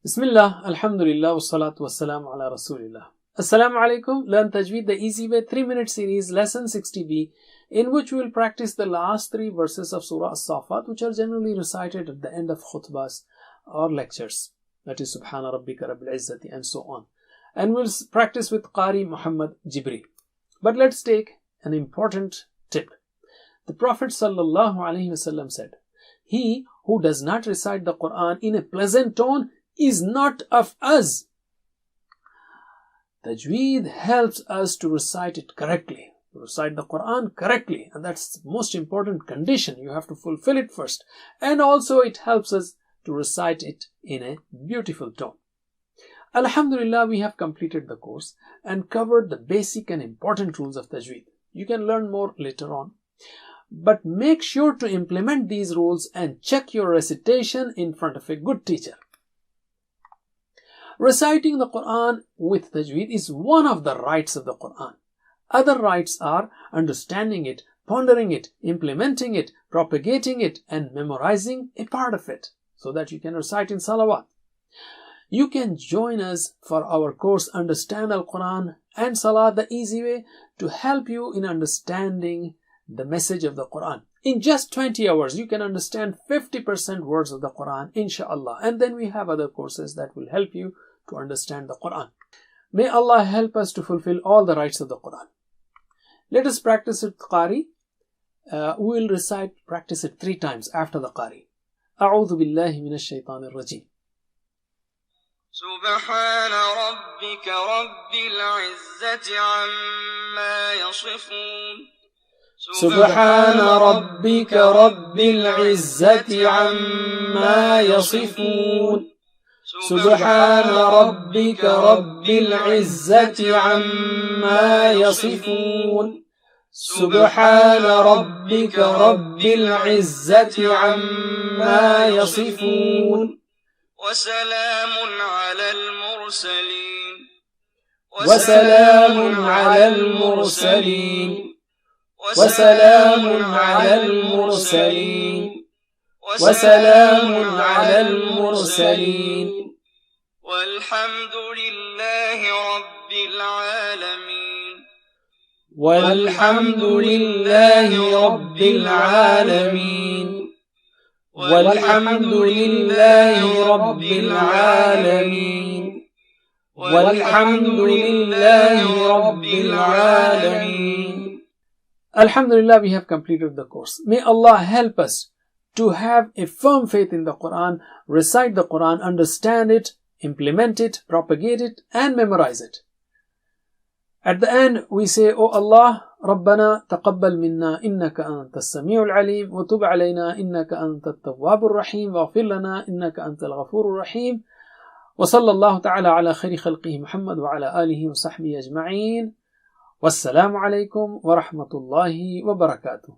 Bismillah, Alhamdulillah, wassalatu wassalamu ala Rasulillah. Assalamu alaikum. Learn Tajweed the easy way 3-minute series, lesson 60b, in which we will practice the last 3 verses of Surah As-Safat, which are generally recited at the end of khutbahs or lectures. That is Subhana Rabbika Rabbil Izzati and so on. And we'll practice with Qari Muhammad Jibri. But let's take an important tip. The Prophet sallallahu alaihi wasallam said, "He who does not recite the Quran in a pleasant tone is not of us." Tajweed helps us to recite it correctly, to recite the Quran correctly, and that's the most important condition. You have to fulfill it first. And also it helps us to recite it in a beautiful tone. Alhamdulillah, we have completed the course and covered the basic and important rules of Tajweed. You can learn more later on. But make sure to implement these rules and check your recitation in front of a good teacher. Reciting the Quran with Tajweed is one of the rights of the Quran. Other rights are understanding it, pondering it, implementing it, propagating it, and memorizing a part of it so that you can recite in salawat. You can join us for our course Understand Al-Quran and Salat the Easy Way to help you in understanding the message of the Quran. In just 20 hours, you can understand 50% words of the Quran, inshallah. And then we have other courses that will help you to understand the Quran. May Allah help us to fulfill all the rights of the Quran. Let us practice it Qari. We will practice it 3 times after the Qari. A'udhu billahi minash shaitanir rajim. Subhana rabbika rabbil izzati amma yasifun. سبحان ربك رب العزة عما يصفون سبحان ربك رب العزة عما يصفون سبحان ربك رب العزة عما يصفون وسلام على المرسلين وسلام على المرسلين وسلام على المرسلين وسلام على المرسلين والحمد لله رب العالمين والحمد لله رب العالمين والحمد لله رب العالمين والحمد لله رب العالمين. Alhamdulillah, we have completed the course. May Allah help us to have a firm faith in the Quran, recite the Quran, understand it, implement it, propagate it, and memorize it. At the end, we say, "O Allah, Rabbana taqabbal minna innaka anta as-sami'ul alim wa tub alayna innaka anta at-tawwabur rahim wa ighfir lana innaka anta al-ghafurur rahim wa sallallahu ta'ala ala khayri khalqihi Muhammad wa ala alihi wa sahbihi ajma'in. Wassalamu alaikum wa rahmatullahi wa barakatuh."